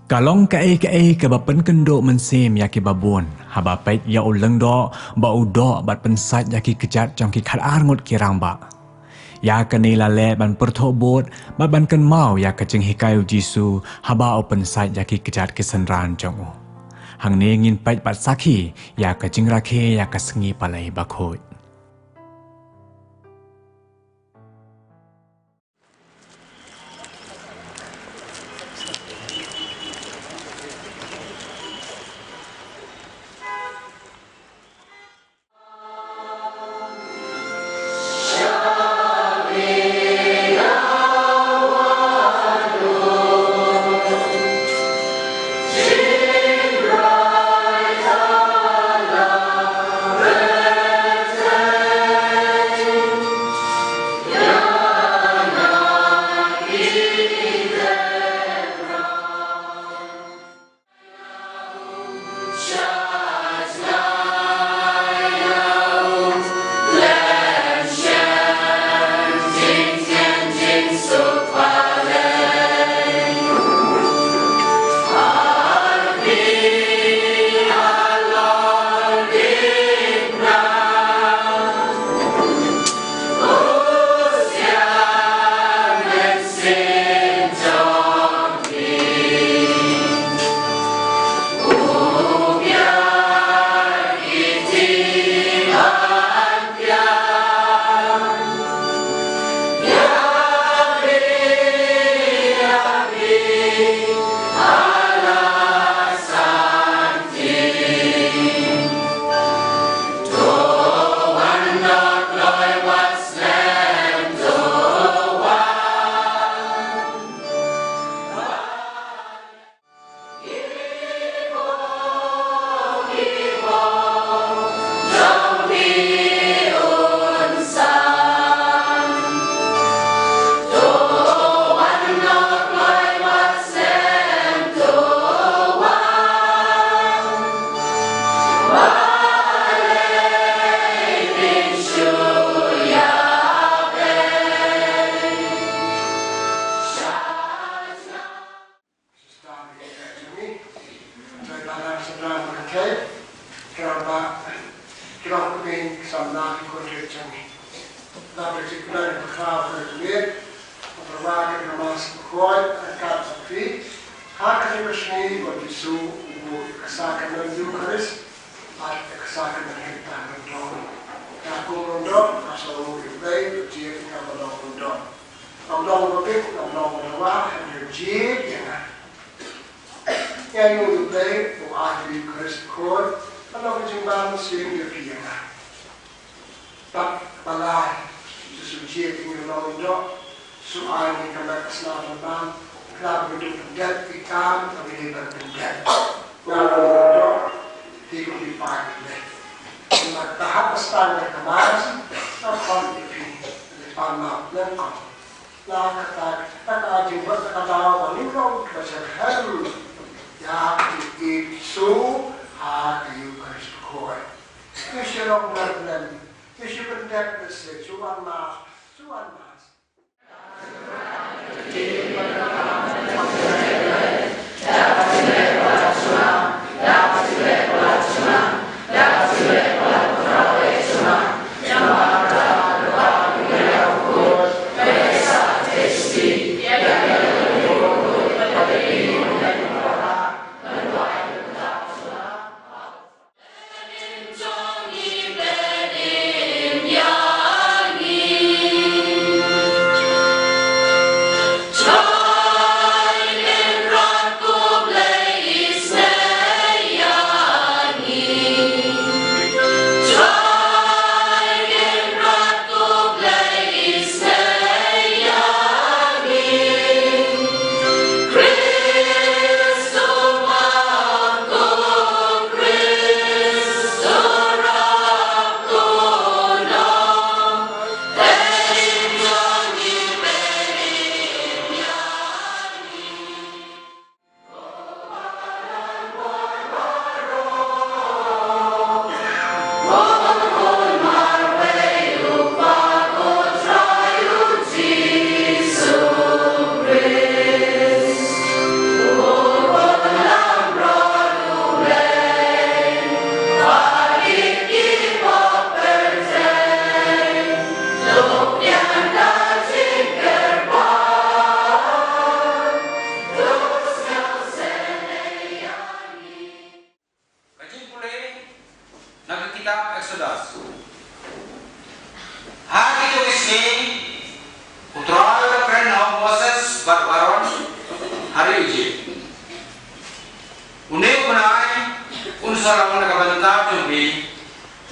Kalong kae ke bapen kendo mensim yaki babun. Haba pait ya uleng do, ba udo bat pensat yaki kejat jong ki khat arngut kirang ba. Ya kani lale ban perthobot, bat ban ken mau ya kecing hikayu jisu, haba o pensat yaki kejat kesenran jong u. Hang ni ngin pait bat saki, ya kecing rakhe ya kesengi palai bakhoi.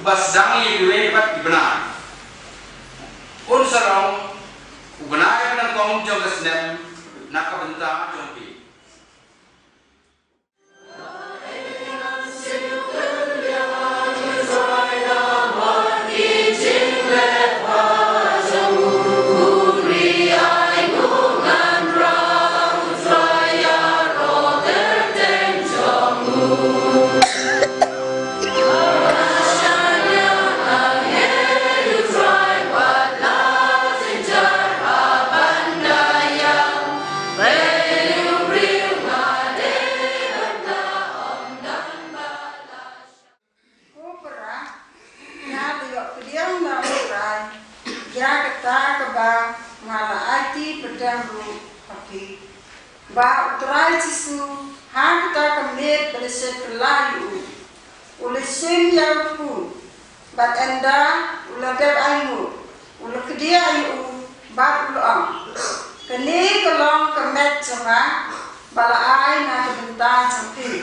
bas dangi duwe pat ibna un sarong ubna na kong jogas nem nakabenta jompi ba utrai sisu han kita kemet beleset pelayu ulesim yang pun bat enda ulagab ayu ulag kedia ayu bat ulang kene kelong kemet sama bala ai na kebentan sampai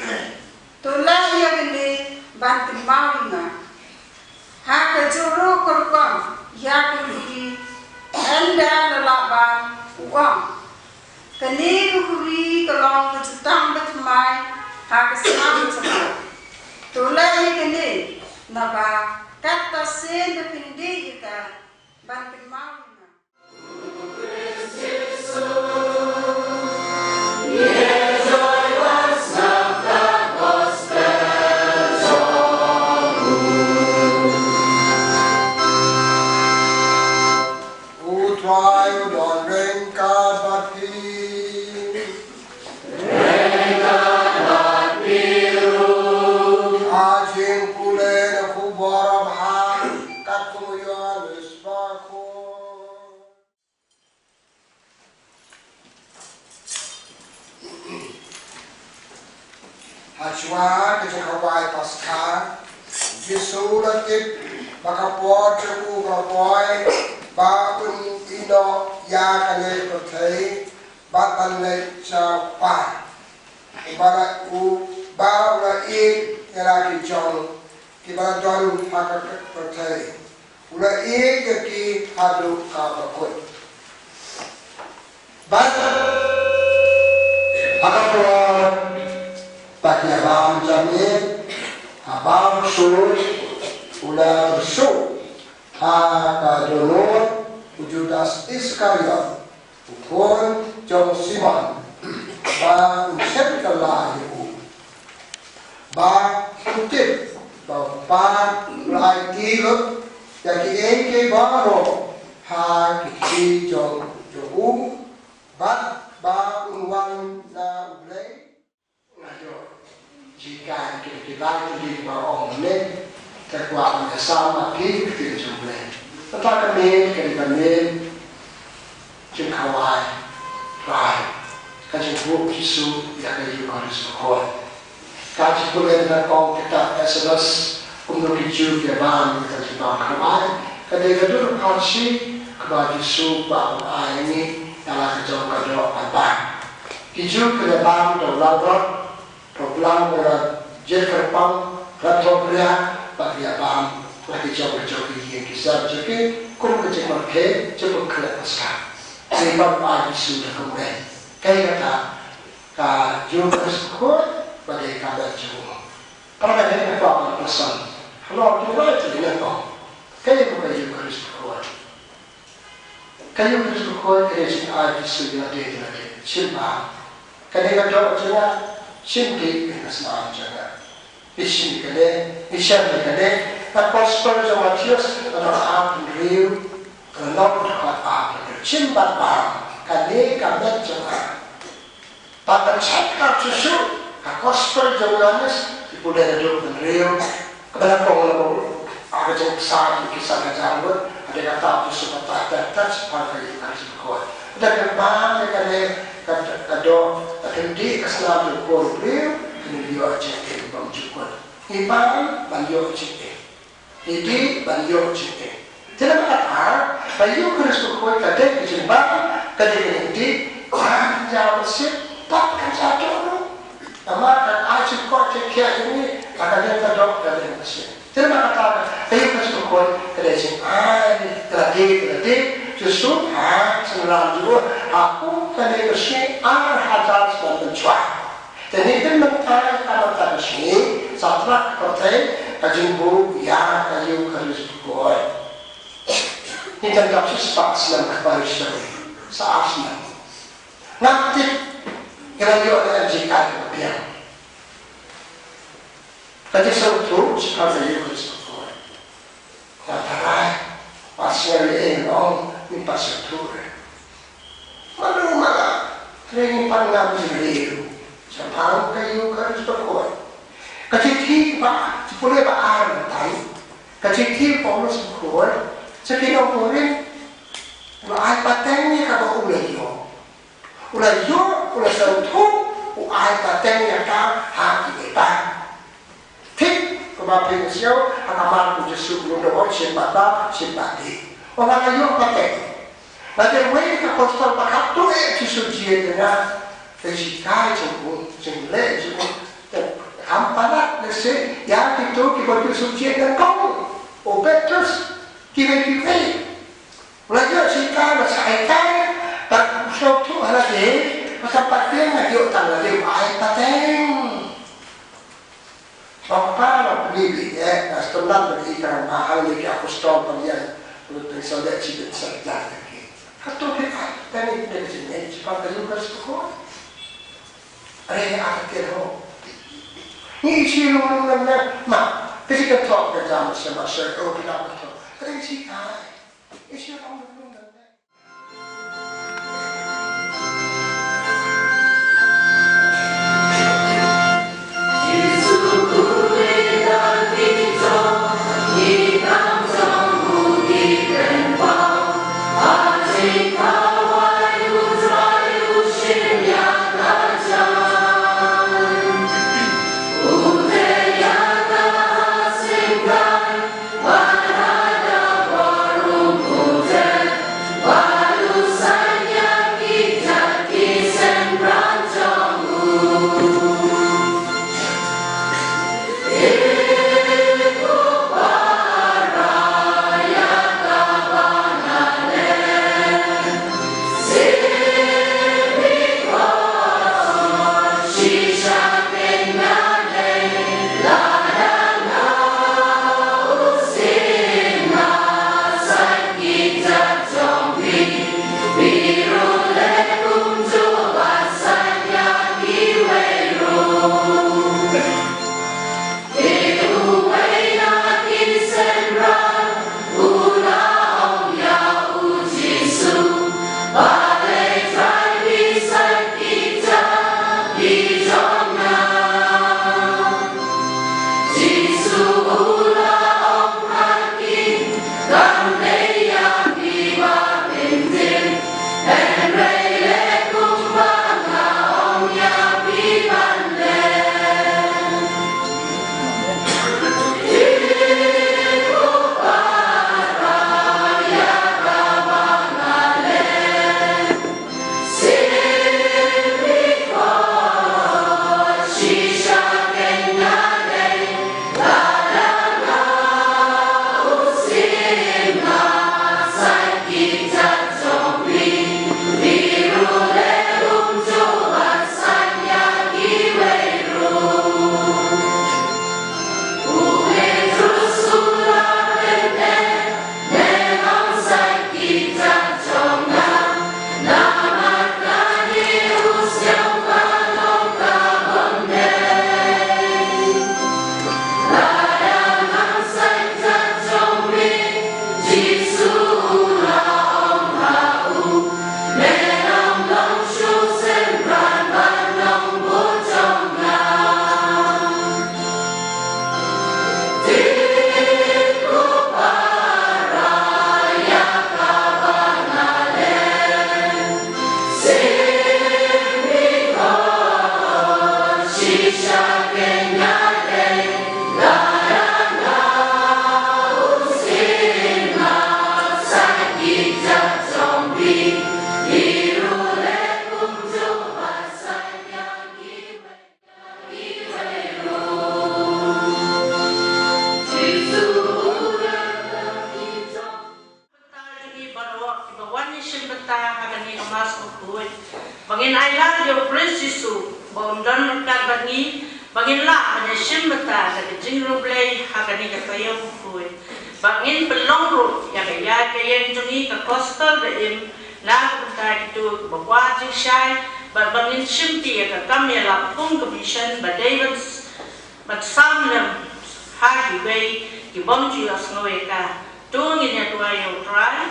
tola ya kene ban timawina ha kejuru korban ya kene enda lelaban uang kini kukuri kelong kejutang betmai hakas namun sama tulai kini naba kata sen depindi kita banting mau Hajwa kejakawai pasca Yesus datip bakapot ceku kapoi baun ino ya kane kotai batan le chapa ibara u baula I era ki jon kibara jon hakak kotai ula I ki hadu ka bakoi bat bakapot pakai abang jamin, abang sur, ular sur, kadonor, Judas Iskariot, ukon jom Simon, ba unsep kelai ba kutip, ba lai kilo, jadi engke baro, kiki jom ba unwan na ulay. Jika kita di bawah ini kekuatan sama kita jumlah. Tetapi kami jengkawai, baik. Kaji buku Yesus yang kita harus berkuat. Kaji boleh nak kita SMS untuk hijau keban kita jengkawai. Ketika dulu kasih kepada Yesus bahwa ini adalah kejauhan apa? Hijau keban dalam Program pada jerkapang ratopria bagi abang lagi jauh-jauh yang kisah jadi kum kecil mereka cepat kelepaskan. Sebab pagi sudah kemudian kayak kata juga sekolah bagi kabar jauh. Pada hari apa pesan? Kalau juga itu dengan kau kayak bukan juga sekolah. Kayak sekolah kerja pagi sudah ada lagi. Siapa? Kayak kata macam Shinti Nasman Jaga. Ishin Kade, Ishan Kade, a prosper of Matthias, and an arm real, a lot of hot arm, Chimba Bar, Kade, Kamet Jaga. But the check out to shoot, a prosper of Johannes, people that are doing real, but a problem, Argent Side, Kisaka Jambo, and they got out to support that, that's part of the court. That the man, kado akendi kaslam jo ko brio ni yo cheke bang jukon iban ban yo cheke idi ban yo cheke tena mata bayu kristo ko kade jimba kade idi kan jaw sip tak kan sa to ama kan a chik ko cheke ini akan kado kade sip Jadi maka kata, ayo kasih tukun, kada sing terade, justru sebenarnya juga aku kada kasih hajar sebagai cuak. Jadi itu mentara kalau tak kasih, setelah kerja kajimbu ya kayu harus tukun. Ini terjadi sesuatu yang kebarusan, seasna. Nanti kita juga akan jika kemudian. Tadi satu sekarang itu Kristus. Natarai pasal ini ni pasal tu. Malu mana? Training panggam sendiri. Sampai kayu Kristus berkuat. Kecil pak, sepuluh pak alam tahu. Kecil Paulus berkuat. Sekitar orang, ulah patengnya kalau ulah satu, ulah patengnya kan hati kita. Kebabin siau, anak malu Yesus belum dapat simpati. Orang ayo pakai. Nanti mereka kostar pakai tu Yesus dia dengan kejikai jemput, ampalat nasi yang itu kita Yesus dia dengan kau, obetus, kira-kira. Belajar sikai masaikai, tak usah tu ada deh, pasal pateng lagi otak lagi pateng. Apa beli setelah berikan mahal lagi aku stop dia untuk saudara cipta saja lagi. Kata dia tadi dari sini cepat juga sekolah. Ada apa kira? Ini sih orang mak. Ketika talk kita sama saya, kita betul. Kerana sih ini sih orang simpata hagani amas ukui. Bangin I love your Prince Jesu. Bondon merkat bangi. Bangin la hanya simpata dari jingru play hagani kataya ukui. Bangin pelong ru yang kaya kaya jungi ke coastal beim la bentar itu bawa jingshai. Bangin simpi ke kami la pung kebisan badai samlem hagi bay ki bonju as ngaweka tungin ya tua yo try.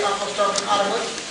Apostol Arbut.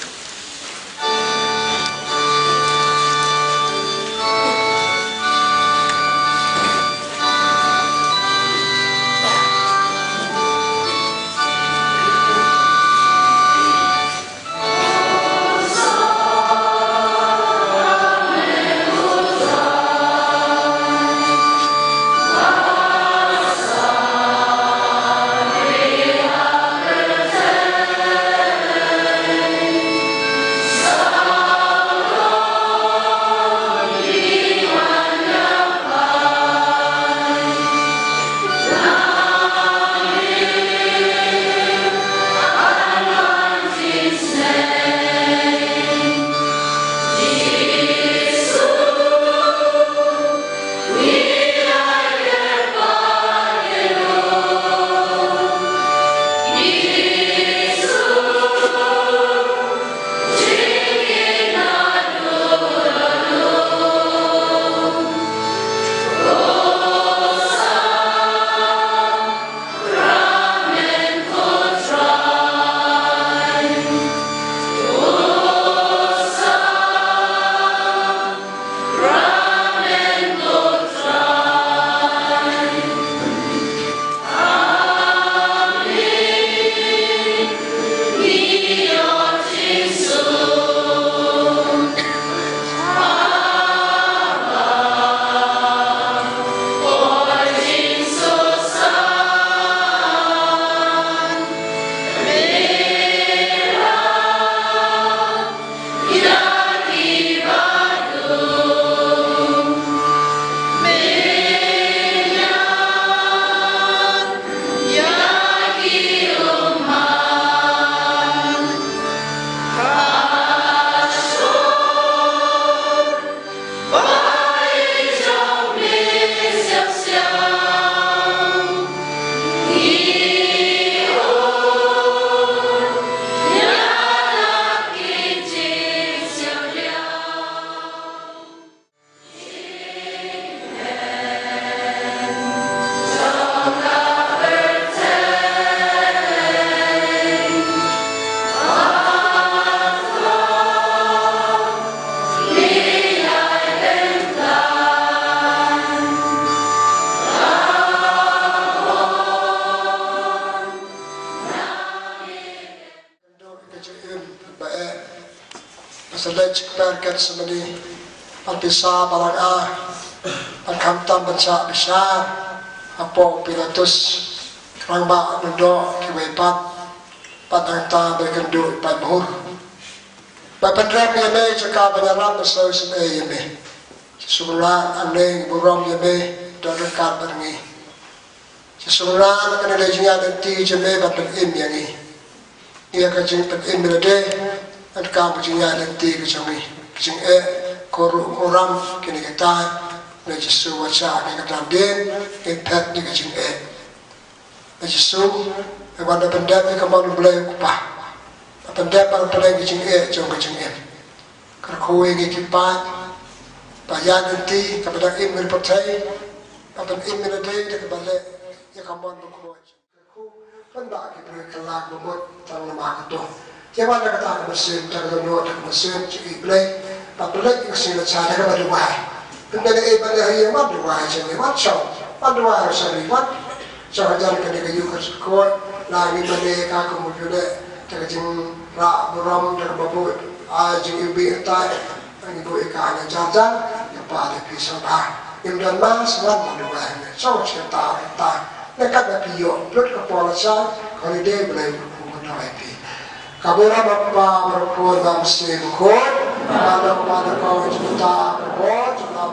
select perket semani bisa balang pan kamtam baca besar apa pilatus keramba mendo kiwepat padang ta berkendu pan mohur bapan rem yeme cakap banyaran bersau seme yeme sesulah aneh burung yeme dan dekat berngi sesulah kena lejinya nanti jeme bapan im yangi ia kacing pan im berade dan kampungnya nanti kacing koram kini kita lejisu waca kini kita den impact ni kacing lejisu pada pendap ni kemana boleh kupah pendap pada pelai kacing jom kacing kerkowe ni kipat bayar nanti kepada im berpercaya kepada im berade dia kembali ya kemana berkuat pendak kita kelak membuat tangan mak itu jangan kata mesin tangan nuat mesin cik play Pabrik yang sila cara ke baduai, benda ni benda yang baduai jadi macam baduai rasanya mat, jangan jadi kena kayu kerja lagi benda kaku mungkin tak jeng rak beram tak babu, jeng ibu entai, ibu ikan yang jajan, yang pada pisau bar, yang dan mas lan baduai, so cerita entai, nekat berpiok, belut kepala saya, kalau dia boleh berkumpul pi. Kabura bapa berkumpul dalam sebuah ada kau cerita berkumpul, cerita